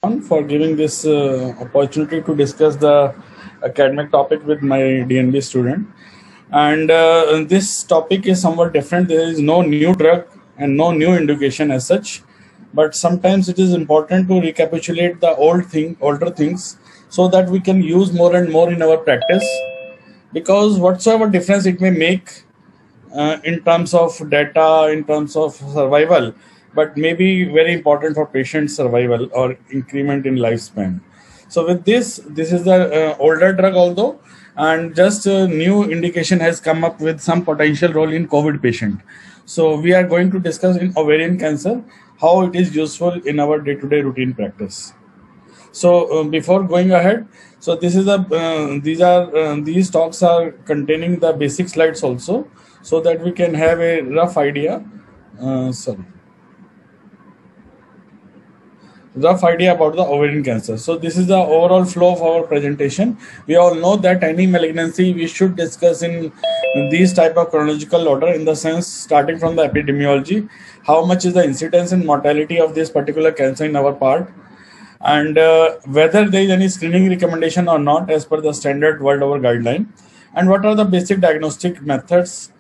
for giving this opportunity to discuss the academic topic with my DNB student. And this topic is somewhat different. There is no new drug and no new indication as such, but sometimes it is important to recapitulate the older things, so that we can use more and more in our practice. Because whatsoever difference it may make in terms of data, in terms of survival, but may be very important for patient survival or increment in lifespan. So with this is the older drug although, and just a new indication has come up with some potential role in COVID patient. So we are going to discuss in ovarian cancer how it is useful in our day-to-day routine practice. So before going ahead, so this is these talks are containing the basic slides also, so that we can have a rough idea. Sorry, rough idea about the ovarian cancer. So this is the overall flow of our presentation. We all know that any malignancy we should discuss in these type of chronological order, in the sense starting from the epidemiology, how much is the incidence and mortality of this particular cancer in our part, and whether there is any screening recommendation or not as per the standard world over guideline, and what are the basic diagnostic methods,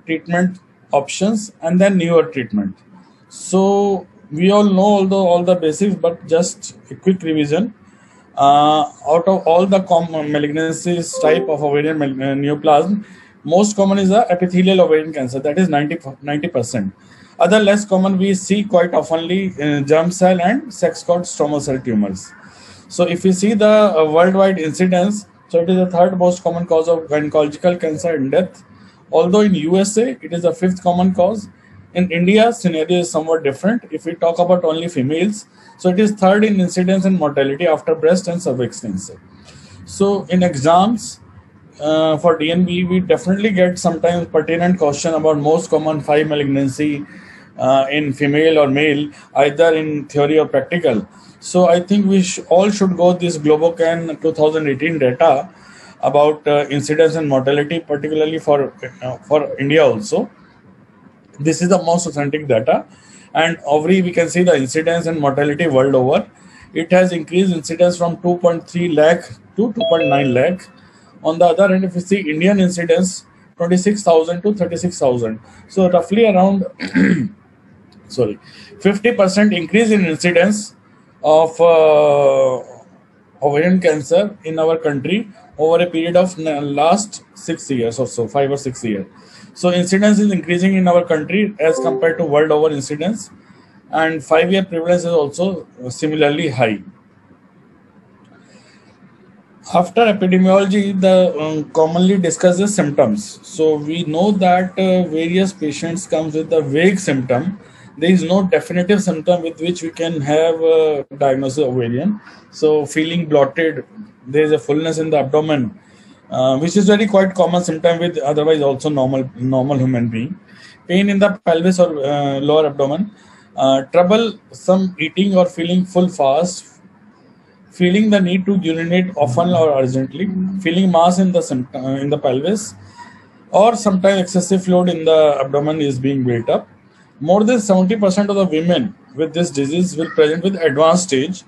treatment options, and then newer treatment. So we all know all the basics, but just a quick revision. Out of all the common malignancies type of ovarian neoplasm, most common is the epithelial ovarian cancer, that is 90%. Other less common we see quite oftenly germ cell and sex cord stromal cell tumors. So if we see the worldwide incidence, so it is the third most common cause of gynecological cancer in death. Although in USA it is the fifth common cause. In India, scenario is somewhat different. If we talk about only females, so it is third in incidence and mortality after breast and cervix cancer. So in exams for DNB, we definitely get sometimes pertinent question about most common 5 malignancy in female or male, either in theory or practical. So I think we all should go this Globocan 2018 data about incidence and mortality, particularly for India also. This is the most authentic data. And ovary, we can see the incidence and mortality world over. It has increased incidence from 2.3 lakh to 2.9 lakh. On the other hand, if we see Indian incidence, 26,000 to 36,000. So roughly around 50% increase in incidence of ovarian cancer in our country over a period of last 6 years or so, 5 or 6 years. So incidence is increasing in our country as compared to world over incidence, and 5-year prevalence is also similarly high. After epidemiology, the commonly discussed symptoms. So we know that various patients comes with a vague symptom. There is no definitive symptom with which we can have a diagnosis of ovarian. So feeling bloated, there is a fullness in the abdomen, which is very quite common symptom with otherwise also normal human being. Pain in the pelvis or lower abdomen, trouble some eating or feeling full fast, feeling the need to urinate often or urgently, feeling mass in the pelvis, or sometimes excessive fluid in the abdomen is being built up. More than 70% of the women with this disease will present with advanced stage,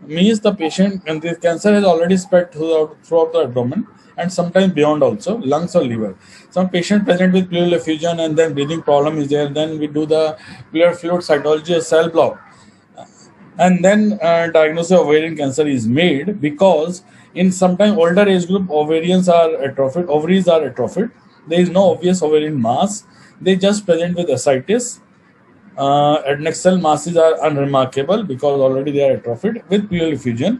means the patient and the cancer has already spread throughout the abdomen and sometimes beyond also, lungs or liver. Some patient present with pleural effusion and then breathing problem is there. Then we do the pleural fluid cytology, a cell block, and then diagnosis of ovarian cancer is made, because in sometime older age group ovaries are atrophied. There is no obvious ovarian mass. They just present with ascites. Adnexal masses are unremarkable because already they are atrophied with pleural effusion.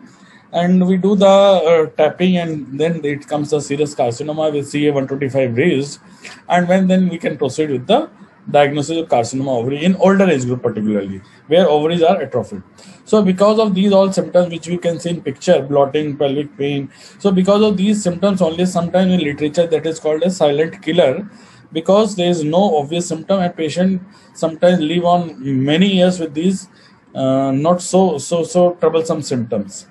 And we do the tapping, and then it comes a serous carcinoma with CA125 raised, and then we can proceed with the diagnosis of carcinoma ovary in older age group, particularly where ovaries are atrophied. So because of these all symptoms which we can see in picture, bloating, pelvic pain, so because of these symptoms only, sometimes in literature that is called a silent killer, because there is no obvious symptom and patient sometimes live on many years with these not so troublesome symptoms.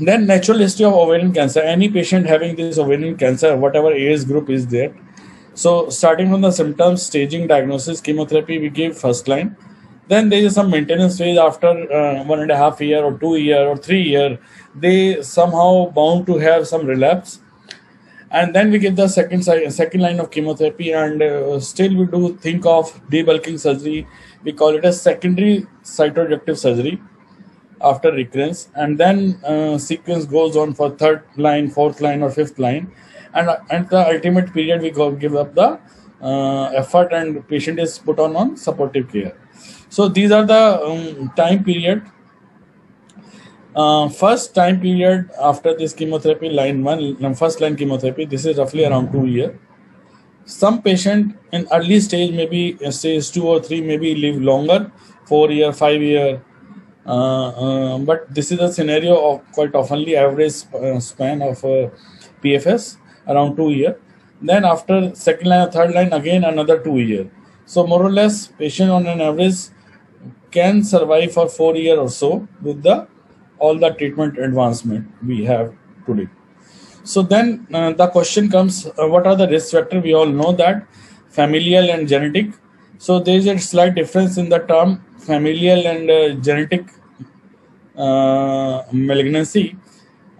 Then natural history of ovarian cancer. Any patient having this ovarian cancer, whatever age group is there. So starting from the symptoms, staging, diagnosis, chemotherapy we give first line. Then there is some maintenance phase after 1.5 year or 2 year or 3 year. They somehow bound to have some relapse, and then we give the second line of chemotherapy, and still we do think of debulking surgery. We call it a secondary cytoreductive surgery after recurrence, and then sequence goes on for third line, fourth line, or fifth line, and at the ultimate period we give up the effort, and patient is put on supportive care. So these are the time period. First time period after this chemotherapy, line one, first line chemotherapy, this is roughly around 2 years. Some patient in early stage, maybe stage 2 or 3, maybe live longer, 4 year, 5 year. But this is a scenario of quite oftenly average span of PFS around 2 years. Then after second line or third line, again another 2 years. So more or less, patient on an average can survive for 4 years or so with all the treatment advancement we have today. So then the question comes, what are the risk factors? We all know that familial and genetic. So there is a slight difference in the term familial and genetic malignancy.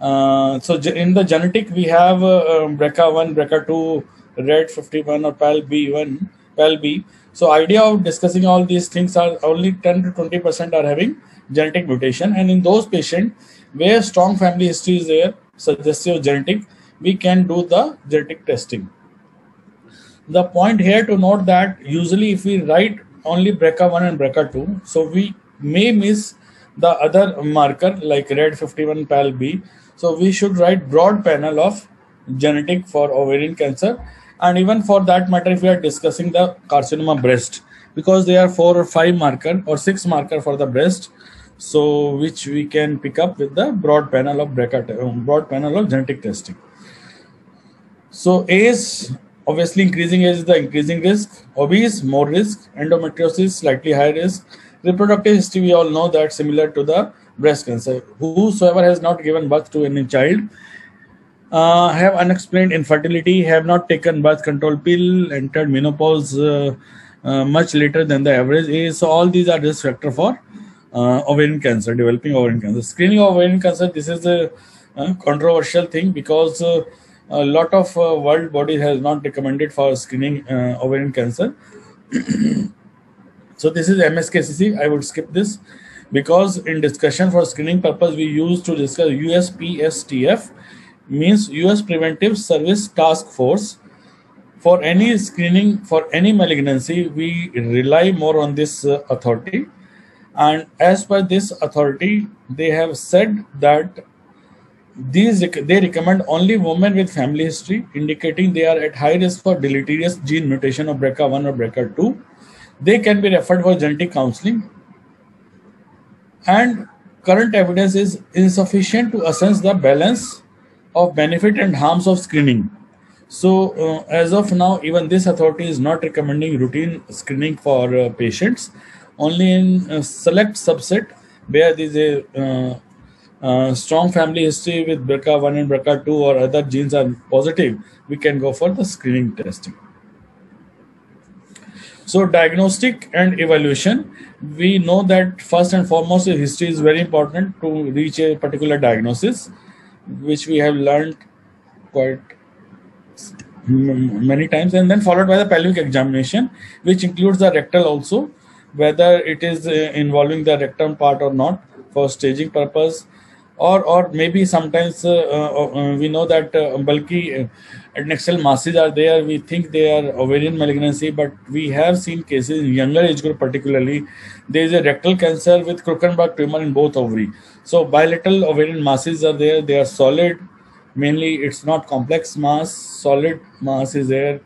So in the genetic, we have BRCA1, BRCA2, RED51 or PAL-B1, PAL-B. So idea of discussing all these things are only 10 to 20% are having genetic mutation, and in those patients where strong family history is there, suggestive of genetic, we can do the genetic testing. The point here to note that usually if we write only BRCA1 and BRCA2, so we may miss the other marker like RED51, PAL-B. So we should write broad panel of genetic for ovarian cancer, and even for that matter, if we are discussing the carcinoma breast, because there are 4 or 5 marker or 6 marker for the breast, so which we can pick up with the broad panel of BRCA, broad panel of genetic testing. So age, obviously increasing age is the increasing risk. Obese, more risk. Endometriosis, slightly higher risk. Reproductive history, we all know that similar to the breast cancer. Whosoever has not given birth to any child, have unexplained infertility, have not taken birth control pill, entered menopause much later than the average age. So all these are risk factor for ovarian cancer, developing ovarian cancer. Screening of ovarian cancer, this is a controversial thing because a lot of world body has not recommended for screening ovarian cancer. So this is MSKCC. I would skip this because in discussion for screening purpose, we used to discuss USPSTF, means US Preventive Service Task Force. For any screening for any malignancy, we rely more on this authority. And as per this authority, they have said that they recommend only women with family history, indicating they are at high risk for deleterious gene mutation of BRCA1 or BRCA2. They can be referred for genetic counseling. And current evidence is insufficient to assess the balance of benefit and harms of screening. So as of now, even this authority is not recommending routine screening for patients. Only in a select subset where there is a strong family history with BRCA1 and BRCA2 or other genes are positive, we can go for the screening testing. So diagnostic and evaluation, we know that first and foremost, history is very important to reach a particular diagnosis, which we have learned quite many times, and then followed by the pelvic examination, which includes the rectal also, whether it is involving the rectum part or not for staging purpose, or maybe sometimes we know that bulky adnexal masses are there. We think they are ovarian malignancy, but we have seen cases in younger age group particularly. There is a rectal cancer with Krukenberg tumor in both ovary. So bilateral ovarian masses are there. They are solid. Mainly, it's not complex mass. Solid mass is there.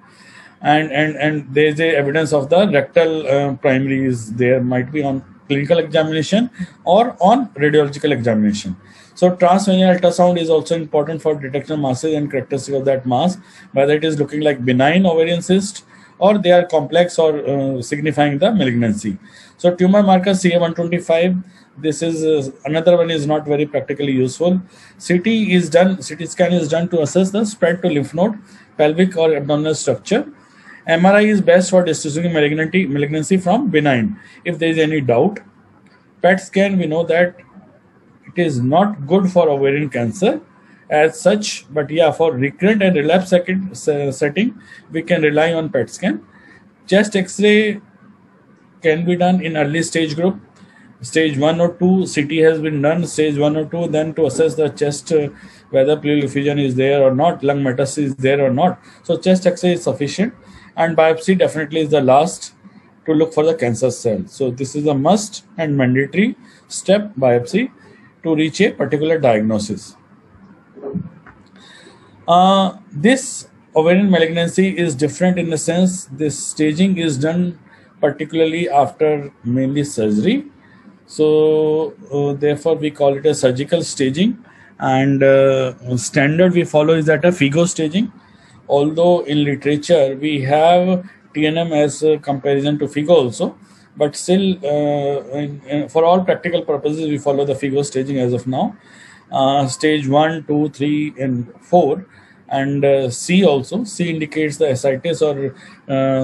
And there is a evidence of the rectal primary is there, might be on clinical examination or on radiological examination. So transvaginal ultrasound is also important for detection of masses and characteristic of that mass, whether it is looking like benign ovarian cyst or they are complex or signifying the malignancy. So tumor marker CA125, this is another one is not very practically useful. CT scan is done to assess the spread to lymph node, pelvic or abdominal structure. MRI is best for distinguishing malignancy from benign. If there is any doubt, PET scan, we know that it is not good for ovarian cancer as such, but yeah, for recurrent and relapse setting, we can rely on PET scan. Chest X-ray can be done in early stage group. Stage 1 or 2, CT has been done, stage 1 or 2, then to assess the chest, whether pleural effusion is there or not, lung metastasis is there or not. So chest X-ray is sufficient, and biopsy definitely is the last to look for the cancer cell. So this is a must and mandatory step, biopsy, to reach a particular diagnosis. This ovarian malignancy is different in the sense this staging is done particularly after mainly surgery. So therefore we call it a surgical staging, and standard we follow is that a FIGO staging. Although in literature we have TNM as a comparison to FIGO also, but still for all practical purposes we follow the FIGO staging as of now. Stage 1, 2, 3 and 4, and C also. C indicates the ascites or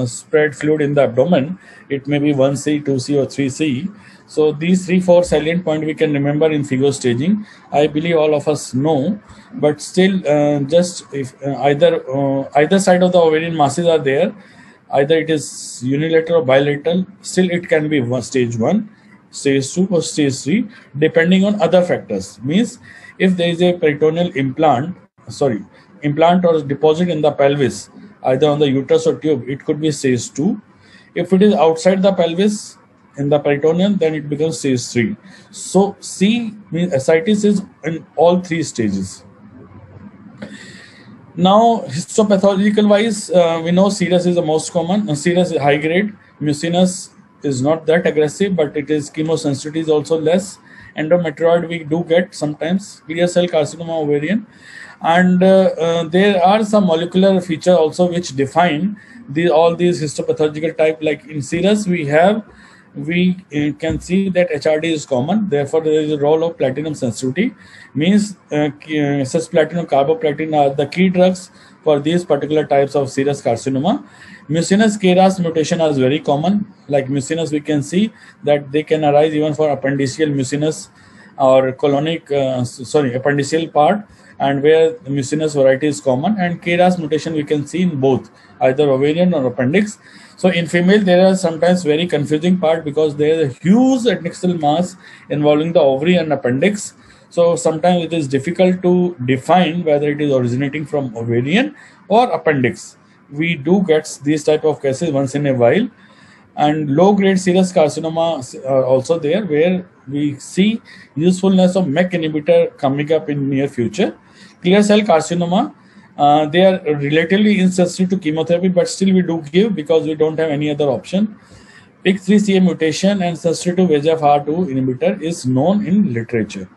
spread fluid in the abdomen. It may be 1C, 2C or 3C. So these 3-4 salient point we can remember in FIGO staging. I believe all of us know, but still just if either side of the ovarian masses are there, either it is unilateral or bilateral, still it can be stage 1, stage 2 or stage 3 depending on other factors. Means if there is a peritoneal implant or deposit in the pelvis, either on the uterus or tube, it could be stage 2. If it is outside the pelvis in the peritoneum, then it becomes stage 3. So C means ascites is in all 3 stages. Now, histopathological wise, we know serous is the most common. Serous is high grade. Mucinous is not that aggressive, but it is chemosensitivity is also less. Endometrioid we do get sometimes. Clear cell carcinoma ovarian, and there are some molecular features also which define all these histopathological type. Like in serous, we can see that HRD is common. Therefore, there is a role of platinum sensitivity. Means cisplatin, carboplatin are the key drugs for these particular types of serous carcinoma. Mucinous KRAS mutation is very common. Like mucinous, we can see that they can arise even for appendiceal mucinous or appendiceal part, and where the mucinous variety is common. And KRAS mutation we can see in both, either ovarian or appendix. So in female, there are sometimes very confusing part because there is a huge adnexal mass involving the ovary and appendix. So sometimes it is difficult to define whether it is originating from ovarian or appendix. We do get these type of cases once in a while. And low-grade serous carcinoma are also there, where we see usefulness of MEK inhibitor coming up in near future. Clear cell carcinoma, they are relatively insensitive to chemotherapy, but still we do give because we don't have any other option. PIK3CA mutation and sensitive to VEGF-R2 inhibitor is known in literature.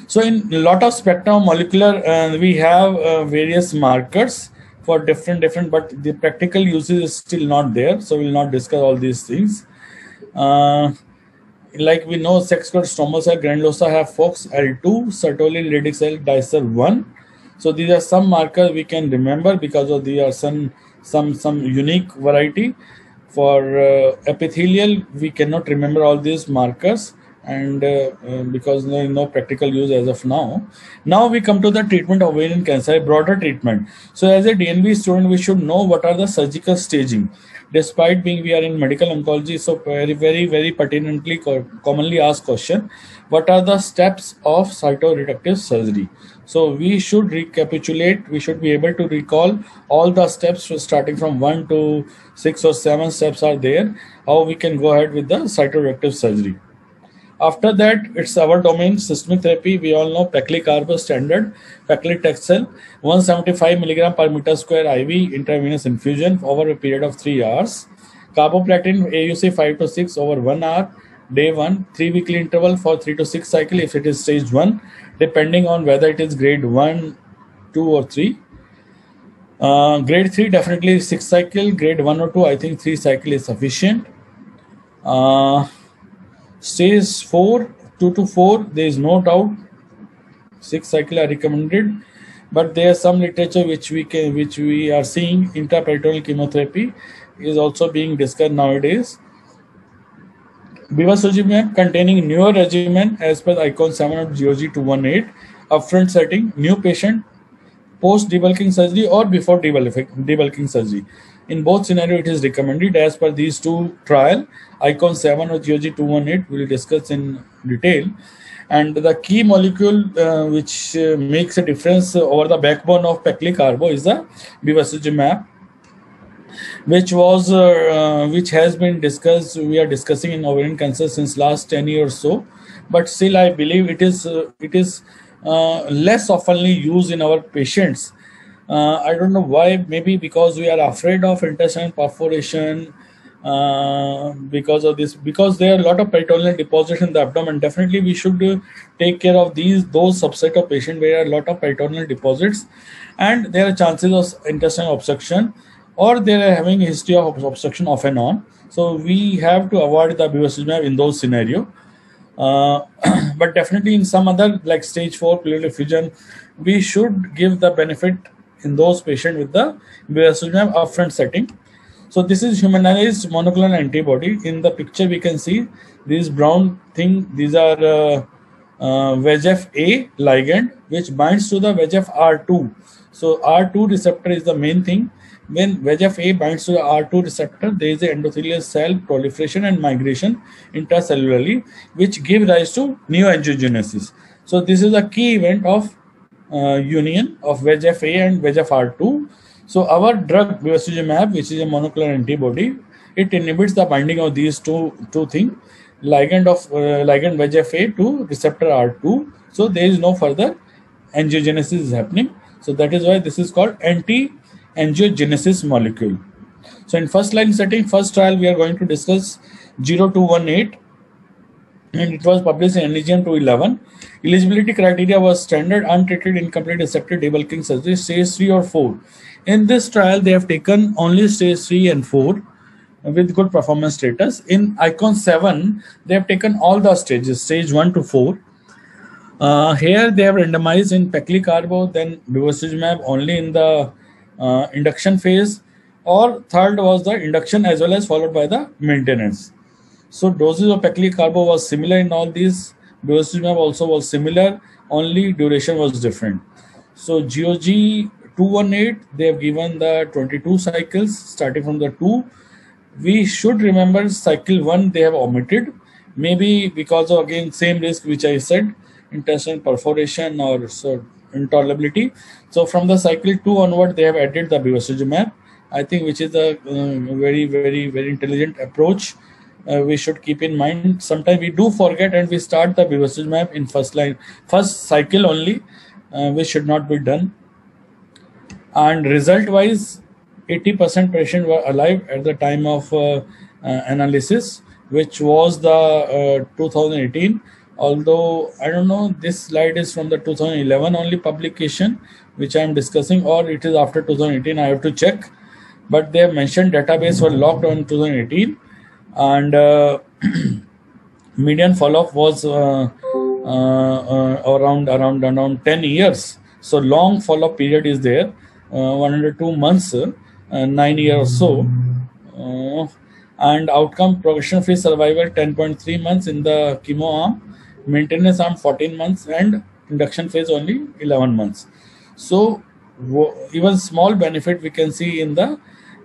So in a lot of spectrum molecular, we have various markers for different, but the practical usage is still not there. So we'll not discuss all these things. Like we know, sex-coloured stromal cell granulosa have FOXL2, Sertoli, Leydig cell, Dicer 1. So these are some markers we can remember because of these are some unique variety. For epithelial, we cannot remember all these markers, and because there is no practical use as of now. Now we come to the treatment of ovarian cancer, a broader treatment. So as a DNB student, we should know what are the surgical staging. Despite being we are in medical oncology, so very pertinently commonly asked question, what are the steps of cytoreductive surgery? So we should recapitulate, we should be able to recall all the steps starting from 1 to 6 or 7 steps are there, how we can go ahead with the cytoreductive surgery. After that, it's our domain, systemic therapy. We all know paclitaxel standard, paclitaxel, 175 milligram per meter square IV intravenous infusion over a period of 3 hours. Carboplatin AUC 5 to 6 over 1 hour, day 1, 3 weekly interval for 3 to 6 cycle if it is stage 1, depending on whether it is grade 1, 2 or 3. Grade 3 definitely 6 cycle, grade 1 or 2 I think 3 cycle is sufficient. Stage 4, 2 to 4, there is no doubt 6 cycle are recommended. but there is some literature which we are seeing intraperitoneal chemotherapy is also being discussed nowadays. Bevacizumab containing newer regimen as per ICON 7 of GOG 218, upfront setting, new patient, post debulking surgery or before debulking surgery. In both scenarios, it is recommended as per these two trial. ICON 7 or GOG 218 we will discuss in detail. And the key molecule which makes a difference over the backbone of paclitaxel is the bevacizumab, which has been discussed. We are discussing in ovarian cancer since last 10 years or so, but still I believe it is less oftenly used in our patients. I don't know why. Maybe because we are afraid of intestinal perforation. Because of this, because there are a lot of peritoneal deposits in the abdomen. Definitely, we should take care of those subset of patients where a lot of peritoneal deposits, and there are chances of intestinal obstruction, or they are having a history of obstruction off and on. So we have to avoid the bevacizumab in those scenarios. But definitely in some other like stage 4 pleural effusion, we should give the benefit in those patients with the bevacizumab upfront setting. So this is humanized monoclonal antibody. In the picture we can see this brown thing. These are VEGF-A ligand which binds to the VEGF-R2. So R2 receptor is the main thing. When VEGF-A binds to the R2 receptor, there is a endothelial cell proliferation and migration intracellularly, which give rise to neoangiogenesis. So this is a key event of union of VEGF-A and VEGF-R2. So our drug bevacizumab, which is a monoclonal antibody, it inhibits the binding of these two things, ligand VEGF-A to receptor R2. So there is no further angiogenesis is happening. So that is why this is called anti-angiogenesis molecule. So in first line setting, first trial we are going to discuss 0218, and it was published in NEJM 211. Eligibility criteria was standard, untreated, incomplete, accepted, debulking surgery, stage 3 or 4. In this trial, they have taken only stage 3 and 4 with good performance status. In ICON 7, they have taken all the stages, stage 1 to 4. Here they have randomized in paclitaxel, then bevacizumab only in the induction phase, or third was the induction as well as followed by the maintenance. So doses of paclitaxel was similar in all these. Bevacizumab also was similar, only duration was different. So GOG 218, they have given the 22 cycles starting from the 2. We should remember cycle 1 they have omitted, maybe because of again same risk which I said, intestinal perforation or so intolerability. So from the cycle 2 onward they have added the bevacizumab, I think, which is a very, very, very intelligent approach. We should keep in mind. Sometimes we do forget and we start the bevacizumab in first cycle only, which should not be done. And result wise, 80% patients were alive at the time of analysis, which was the 2018. Although I don't know, this slide is from the 2011 only publication which I am discussing, or it is after 2018. I have to check, but they have mentioned database were locked on 2018, and median follow-up was around 10 years. So long follow-up period is there, 102 months, 9 years or so, and outcome progression-free survival 10.3 months in the chemo arm, maintenance arm 14 months, and induction phase only 11 months. So even small benefit we can see in the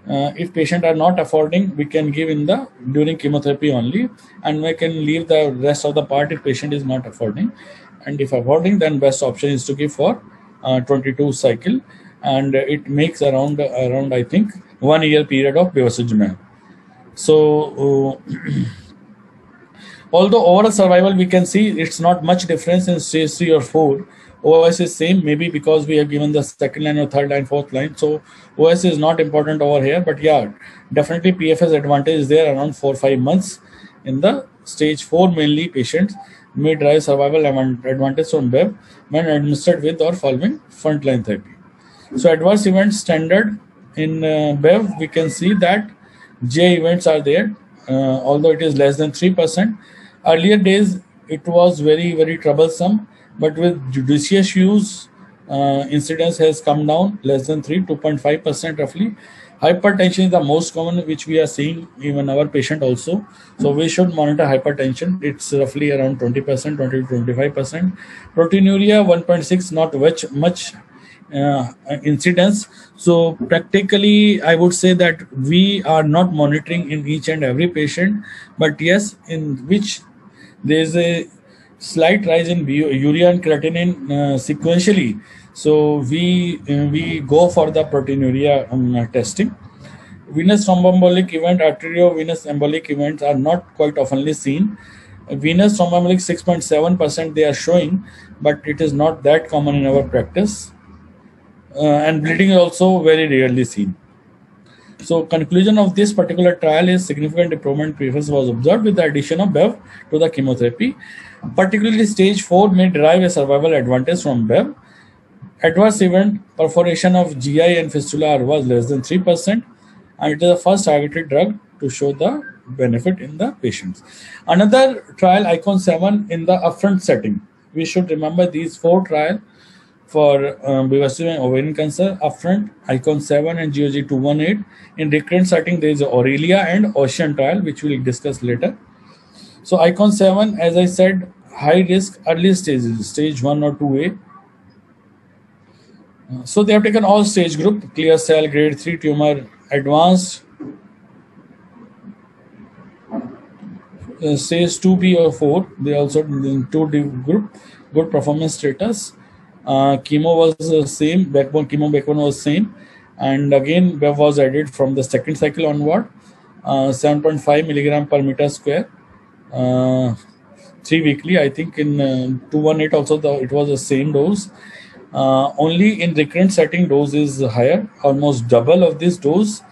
if patients are not affording, we can give in the during chemotherapy only, and we can leave the rest of the part if patient is not affording. And if affording, then best option is to give for 22 cycle, and it makes around I think 1 year period of bevacizumab. So although overall survival we can see it's not much difference in stage 3 or 4. OS is same, maybe because we have given the second line or third line, fourth line. So OS is not important over here, but yeah, definitely PFS advantage is there around 4-5 months in the stage 4 mainly patients may drive survival advantage on BEV when administered with or following frontline therapy. So adverse events standard in BEV, we can see that GI events are there, although it is less than 3%. Earlier days, it was very, very troublesome, but with judicious use Incidence has come down less than 3, 2.5% roughly. Hypertension is the most common, which we are seeing even our patient also. So we should monitor hypertension. It's roughly around 20%, 20 to 25%. Proteinuria 1.6, not much incidence. So practically, I would say that we are not monitoring in each and every patient, but yes, in which there is a slight rise in urea and creatinine sequentially. So we go for the proteinuria testing. Venous thromboembolic event, arteriovenous embolic events are not quite oftenly seen. Venous thromboembolic 6.7% they are showing, but it is not that common in our practice. And bleeding is also very rarely seen. So conclusion of this particular trial is significant improvement PFS was observed with the addition of BEV to the chemotherapy. Particularly stage 4 may derive a survival advantage from BEV. Adverse event perforation of GI and fistula was less than 3%, and it is the first targeted drug to show the benefit in the patients. Another trial, ICON 7, in the upfront setting. We should remember these 4 trials for bevacizumab ovarian cancer, upfront, ICON 7 and GOG 218. In recurrent setting, there is Aurelia and Ocean trial, which we will discuss later. So ICON 7, as I said, high risk early stages, stage 1 or 2A. So they have taken all stage group, clear cell, grade 3 tumor, advanced, stage 2B or 4. They also in 2D group, good performance status. Chemo was the same, chemo backbone was same, and again BEV was added from the second cycle onward. 7.5 milligram per meter square, 3 weekly. I think in 218 also it was the same dose. Only in recurrent setting dose is higher, almost double of this dose.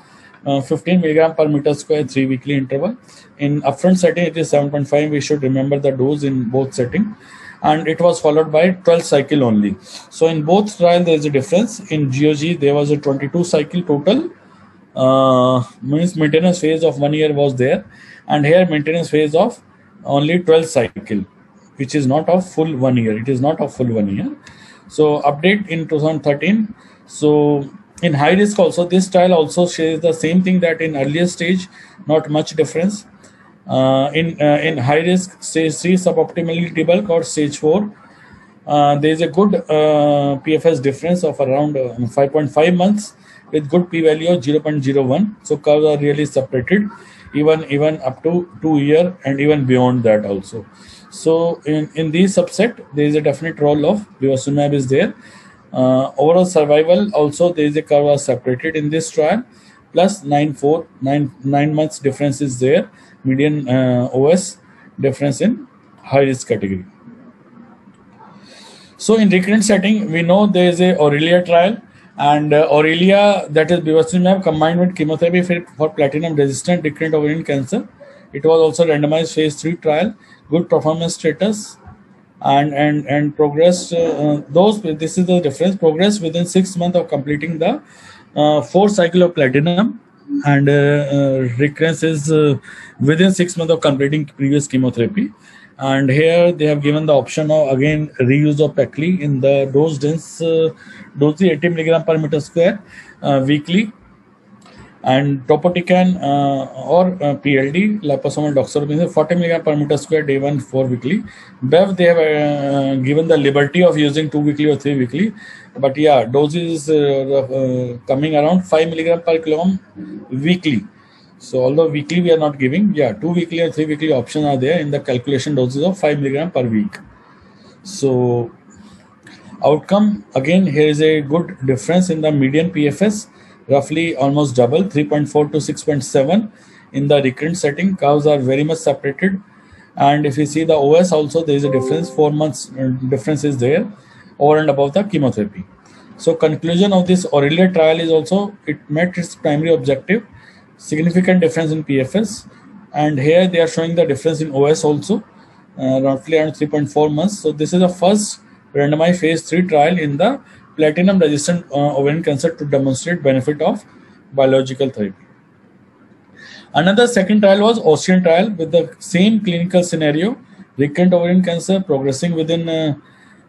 15 milligram per meter square, 3 weekly interval. In upfront setting, it is 7.5. We should remember the dose in both setting, and it was followed by 12 cycle only. So in both trials, there is a difference. In GOG, there was a 22 cycle total. Means maintenance phase of 1 year was there, and here maintenance phase of only 12 cycle, which is not of full 1 year. It is not of full 1 year. So update in 2013. So in high risk also, this trial also shares the same thing that in earlier stage, not much difference. In high risk, stage 3 suboptimally debulk or stage 4, there is a good PFS difference of around 5.5 months with good p-value of 0.01. So curves are really separated, even up to 2 years and even beyond that also. So in these subset, there is a definite role of bevacizumab is there. Overall survival also, there is a curve separated in this trial, plus 9 months difference is there, median OS difference in high risk category. So in recurrent setting, we know there is a Aurelia trial, and Aurelia, that is bevacizumab combined with chemotherapy for platinum resistant recurrent ovarian cancer. It was also randomized phase 3 trial, good performance status, and progress. This is the difference. Progress within 6 months of completing the 4th cycle of platinum, and recurrence is within 6 months of completing previous chemotherapy. And here they have given the option of again reuse of Pacli in the dose dense dose 80 milligram per meter square weekly, and topotecan or PLD, liposomal doxorubicin, 40 mg per meter square day 1 4 weekly. BEV, they have given the liberty of using 2 weekly or 3 weekly, but yeah, doses coming around 5 mg per kilogram weekly. So although weekly we are not giving, yeah, 2 weekly or 3 weekly options are there in the calculation doses of 5 mg per week. So outcome, again, here is a good difference in the median PFS, roughly almost double, 3.4 to 6.7 in the recurrent setting. Curves are very much separated, and if you see the OS also, there is a difference, 4 months difference is there over and above the chemotherapy. So conclusion of this Aurelia trial is also, it met its primary objective, significant difference in PFS, and here they are showing the difference in OS also, roughly around 3.4 months. So this is the first randomized phase 3 trial in the platinum resistant ovarian cancer to demonstrate benefit of biological therapy. Another second trial was Ocean trial with the same clinical scenario, recurrent ovarian cancer progressing within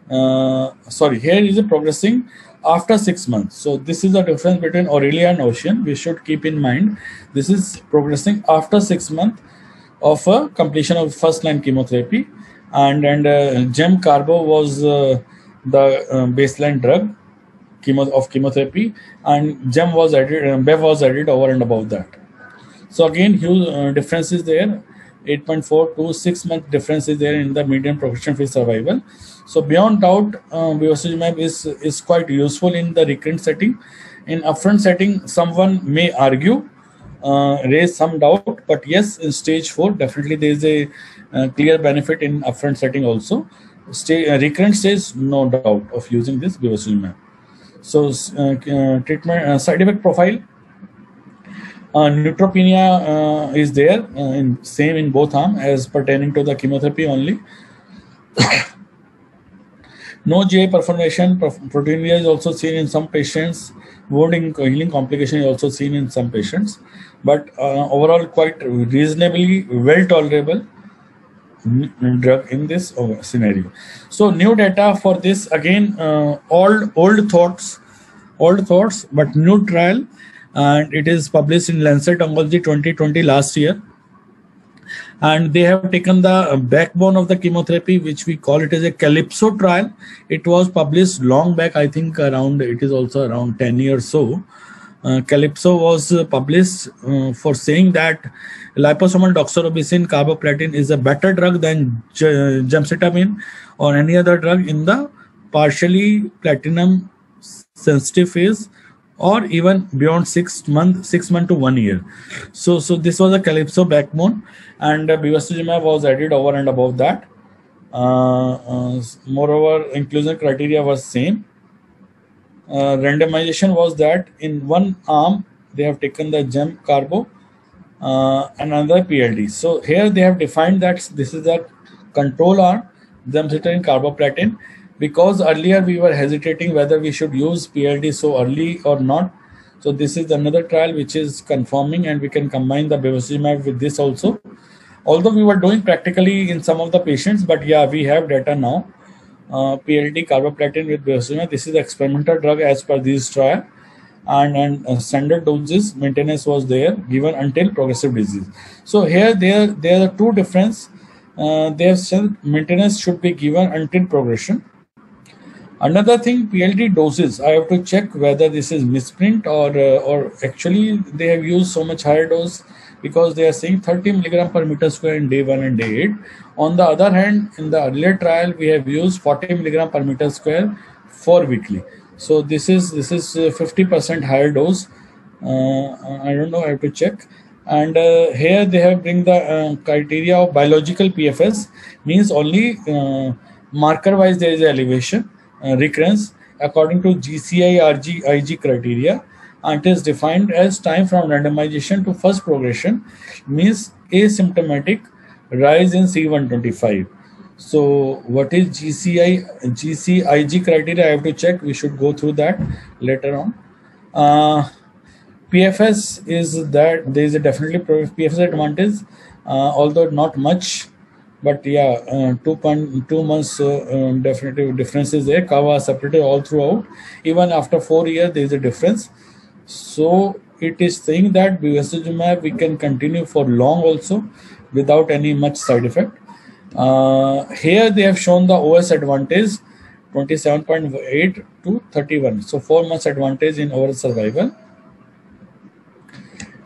Sorry, here is a progressing after 6 months. So this is the difference between Aurelia and Ocean. We should keep in mind this is progressing after 6 months of completion of first line chemotherapy, and Gem Carbo was the baseline drug of chemotherapy, and Gem was added, Bev was added over and above that. So again, huge difference is there. 8.4 to 6 month difference is there in the median progression-free survival. So beyond doubt, bevacizumab is quite useful in the recurrent setting. In upfront setting, someone may argue, raise some doubt, but yes, in stage 4, definitely there is a clear benefit in upfront setting also. Recurrent stage, no doubt of using this bevacizumab. So treatment side effect profile. Neutropenia is there, same in both arms as pertaining to the chemotherapy only. No GI perforation, proteinuria is also seen in some patients. Wound healing complication is also seen in some patients, but overall quite reasonably well tolerable drug in this scenario. So new data for this, again, old thoughts, but new trial, and it is published in Lancet Oncology 2020 last year. And they have taken the backbone of the chemotherapy, which we call it as a Calypso trial. It was published long back, I think it is also around 10 years so. Calypso was published for saying that liposomal doxorubicin carboplatin is a better drug than gemcitabine or any other drug in the partially platinum sensitive phase, or even beyond 6 months to 1 year. So this was a Calypso backbone, and bevacizumab was added over and above that. Moreover, inclusion criteria was same. Randomization was that in one arm they have taken the Gem Carbo, another PLD. So here they have defined that this is the control arm, gemcitabine carboplatin, because earlier we were hesitating whether we should use PLD so early or not. So this is another trial which is confirming, and we can combine the bevacizumab with this also. Although we were doing practically in some of the patients, but yeah, we have data now. PLD carboplatin with bevacizumab. This is the experimental drug as per this trial, and standard doses maintenance was there given until progressive disease. So here there are two difference. They have said maintenance should be given until progression. Another thing, PLD doses, I have to check whether this is misprint or actually they have used so much higher dose, because they are saying 30 milligram per meter square in day 1 and day 8. On the other hand, in the earlier trial, we have used 40 milligram per meter square for weekly. So this is 50% higher dose. I don't know, I have to check. And here they have bring the criteria of biological PFS, means only marker wise there is elevation, recurrence according to GCI-IG criteria, and it is defined as time from randomization to first progression, means asymptomatic rise in C125. So what is GCI-IG criteria? I have to check. We should go through that later on. PFS is that there is a definitely PFS advantage, although not much. But yeah, 2.2 months definitely difference is there. Kava separated all throughout. Even after 4 years, there is a difference. So it is saying that bevacizumab we can continue for long also without any much side effect. Here they have shown the OS advantage 27.8 to 31. So 4 months advantage in overall survival.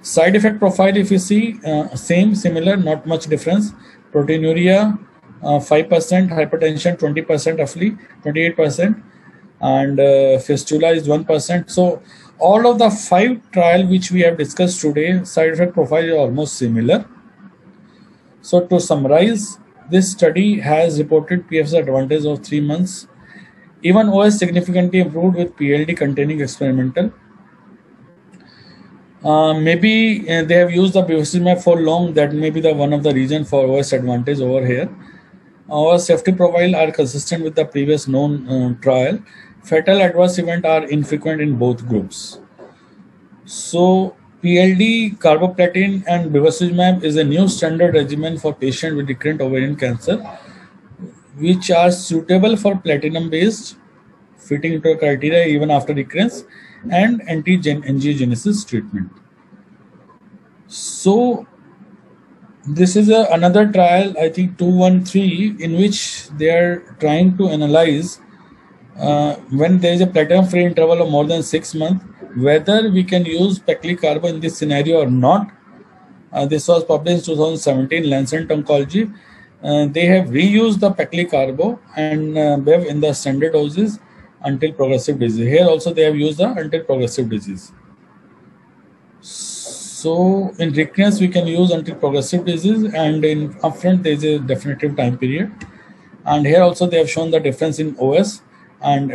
Side effect profile, if you see, similar, not much difference. Proteinuria 5%, hypertension 20% roughly, 28%, and fistula is 1%. So all of the 5 trials which we have discussed today, side effect profile is almost similar. So to summarize, this study has reported PFS advantage of 3 months. Even OS significantly improved with PLD containing experimental. Maybe they have used the bevacizumab for long. That may be the one of the reason for OS advantage over here. Our safety profile are consistent with the previous known trial. Fatal adverse event are infrequent in both groups. So PLD, carboplatin, and bevacizumab is a new standard regimen for patients with recurrent ovarian cancer. which are suitable for platinum based, fitting into a criteria even after recurrence, and angiogenesis treatment. So this is another trial, I think 213, in which they are trying to analyze when there is a platinum free interval of more than 6 months, whether we can use paclitaxel in this scenario or not. This was published in 2017, Lancet Oncology. They have reused the paclitaxel and Bev in the standard doses until progressive disease. Here also they have used the until progressive disease. So in recurrence we can use until progressive disease, and in upfront there is a definitive time period. And here also they have shown the difference in OS and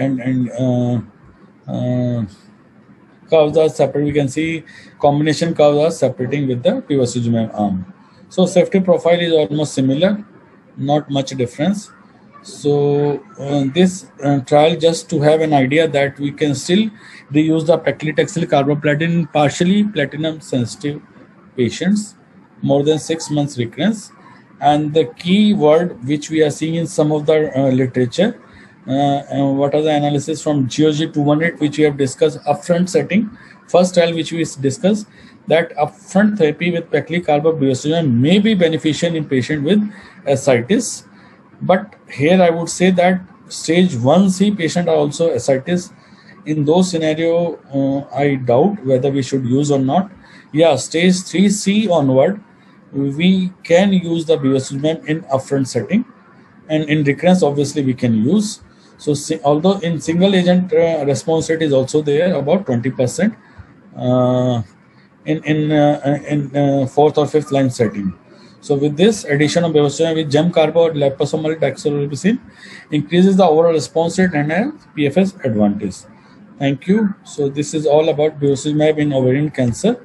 curves are separate. We can see combination curves are separating with the bevacizumab arm. So safety profile is almost similar, not much difference. So this trial, just to have an idea that we can still reuse the paclitaxel carboplatin in partially platinum sensitive patients, more than 6 months recurrence. And the key word which we are seeing in some of the literature, and what are the analysis from GOG 218, which we have discussed upfront setting. First trial which we discussed, that upfront therapy with paclitaxel may be beneficial in patient with ascites. But here I would say that stage 1C patient are also ascites. In those scenario, I doubt whether we should use or not. Yeah, stage 3C onward, we can use the bevacizumab in upfront setting, and in recurrence obviously we can use. So although in single agent response rate is also there about 20% in fourth or fifth line setting. So with this addition of bevacizumab with gemcarbo or liposomal doxorubicin increases the overall response rate and a PFS advantage. Thank you. So this is all about bevacizumab in ovarian cancer.